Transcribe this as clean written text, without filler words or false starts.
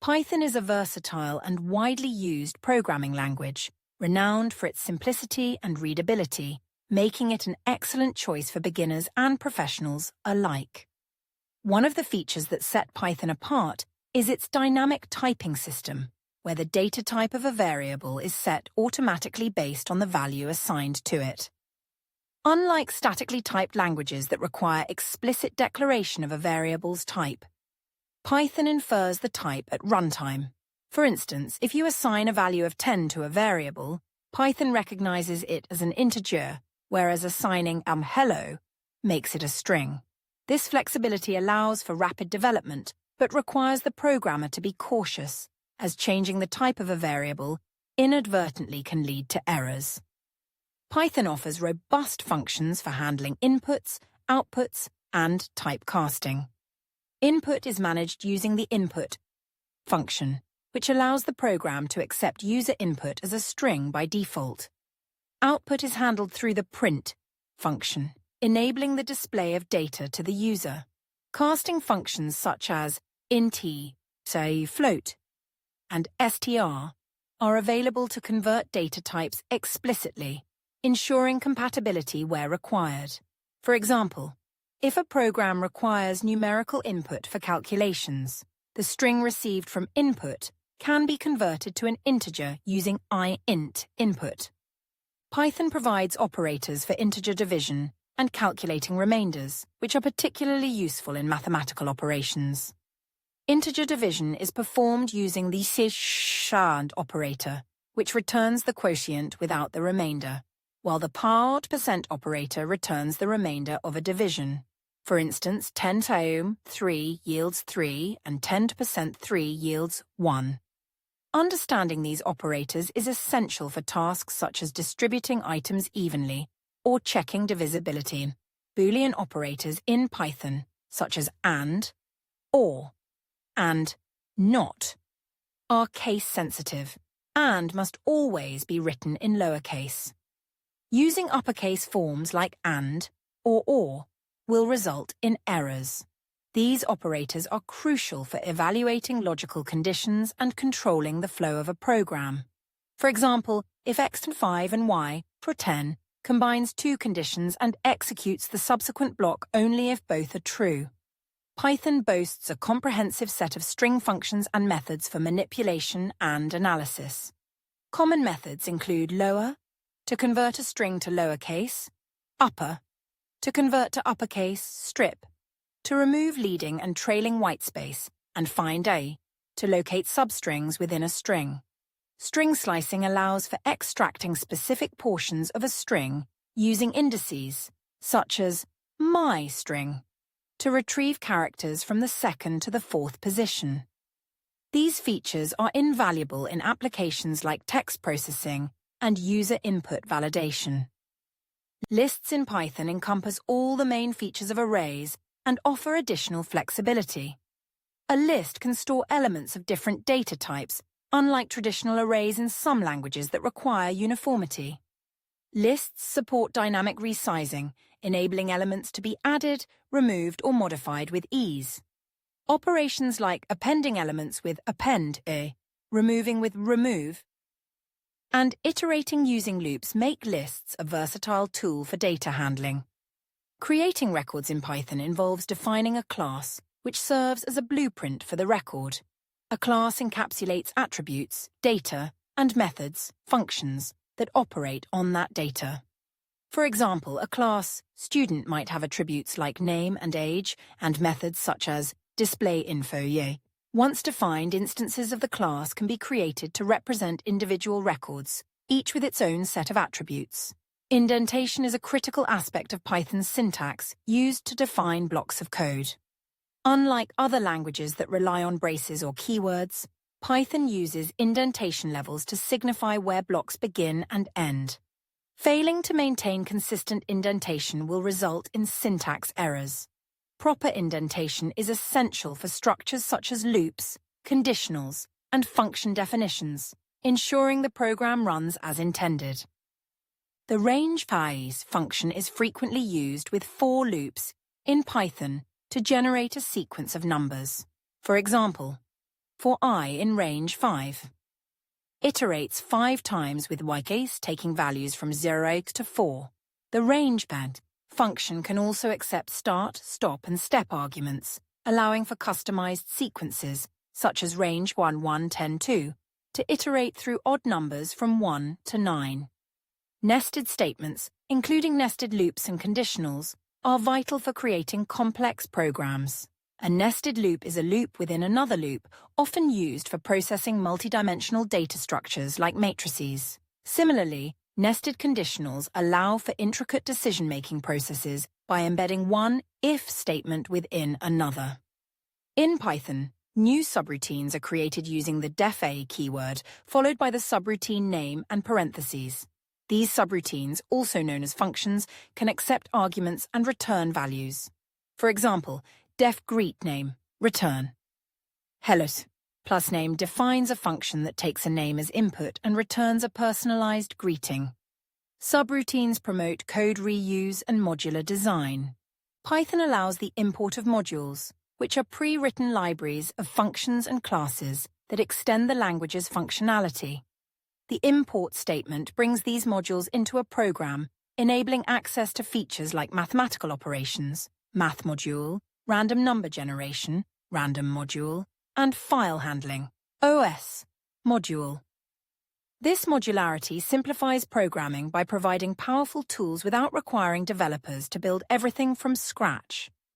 Python is a versatile and widely used programming language, renowned for its simplicity and readability, making it an excellent choice for beginners and professionals alike. One of the features that set Python apart is its dynamic typing system, where the data type of a variable is set automatically based on the value assigned to it. Unlike statically typed languages that require explicit declaration of a variable's type, Python infers the type at runtime. For instance, if you assign a value of 10 to a variable, Python recognizes it as an integer, whereas assigning hello makes it a string. This flexibility allows for rapid development, but requires the programmer to be cautious, as changing the type of a variable inadvertently can lead to errors. Python offers robust functions for handling inputs, outputs, and typecasting. Input is managed using the input function, which allows the program to accept user input as a string by default. Output is handled through the print function, enabling the display of data to the user. Casting functions such as int, say float, and str are available to convert data types explicitly, ensuring compatibility where required. For example, if a program requires numerical input for calculations, the string received from input can be converted to an integer using int input. Python provides operators for integer division and calculating remainders, which are particularly useful in mathematical operations. Integer division is performed using the ∑ operator, which returns the quotient without the remainder, while the %% operator returns the remainder of a division. For instance, 10 to 3 yields 3 and 10% 3 yields 1. Understanding these operators is essential for tasks such as distributing items evenly or checking divisibility. Boolean operators in Python, such as and, or, and not, are case-sensitive and must always be written in lowercase. Using uppercase forms like and or will result in errors. These operators are crucial for evaluating logical conditions and controlling the flow of a program. For example, if x5 and y for 10 combines two conditions and executes the subsequent block only if both are true. Python boasts a comprehensive set of string functions and methods for manipulation and analysis. Common methods include lower, to convert a string to lowercase, upper, to convert to uppercase, strip, to remove leading and trailing whitespace, and find a, to locate substrings within a string. String slicing allows for extracting specific portions of a string using indices, such as my string, to retrieve characters from the second to the fourth position. These features are invaluable in applications like text processing and user input validation. Lists in Python encompass all the main features of arrays and offer additional flexibility. A list can store elements of different data types, unlike traditional arrays in some languages that require uniformity. Lists support dynamic resizing, enabling elements to be added, removed, or modified with ease. Operations like appending elements with append, removing with remove, and iterating using loops make lists a versatile tool for data handling. Creating records in Python involves defining a class, which serves as a blueprint for the record. A class encapsulates attributes, data, and methods, functions, that operate on that data. For example, a class student might have attributes like name and age, and methods such as displayInfo. Once defined, instances of the class can be created to represent individual records, each with its own set of attributes. Indentation is a critical aspect of Python's syntax used to define blocks of code. Unlike other languages that rely on braces or keywords, Python uses indentation levels to signify where blocks begin and end. Failing to maintain consistent indentation will result in syntax errors. Proper indentation is essential for structures such as loops, conditionals, and function definitions, ensuring the program runs as intended. The range function is frequently used with for loops in Python to generate a sequence of numbers. For example, for I in range 5. Iterates 5 times with y case taking values from 0 to 4. The range-bound function can also accept start, stop, and step arguments, allowing for customized sequences, such as range 1, 1, 10, 2, to iterate through odd numbers from 1 to 9. Nested statements, including nested loops and conditionals, are vital for creating complex programs. A nested loop is a loop within another loop, often used for processing multidimensional data structures like matrices. Similarly, nested conditionals allow for intricate decision-making processes by embedding one if statement within another. In Python, new subroutines are created using the def-a keyword, followed by the subroutine name and parentheses. These subroutines, also known as functions, can accept arguments and return values. For example, def greet name, return. Hellos plus name defines a function that takes a name as input and returns a personalized greeting. Subroutines promote code reuse and modular design. Python allows the import of modules, which are pre-written libraries of functions and classes that extend the language's functionality. The import statement brings these modules into a program, enabling access to features like mathematical operations, math module, random number generation, random module, and file handling, OS, module. This modularity simplifies programming by providing powerful tools without requiring developers to build everything from scratch.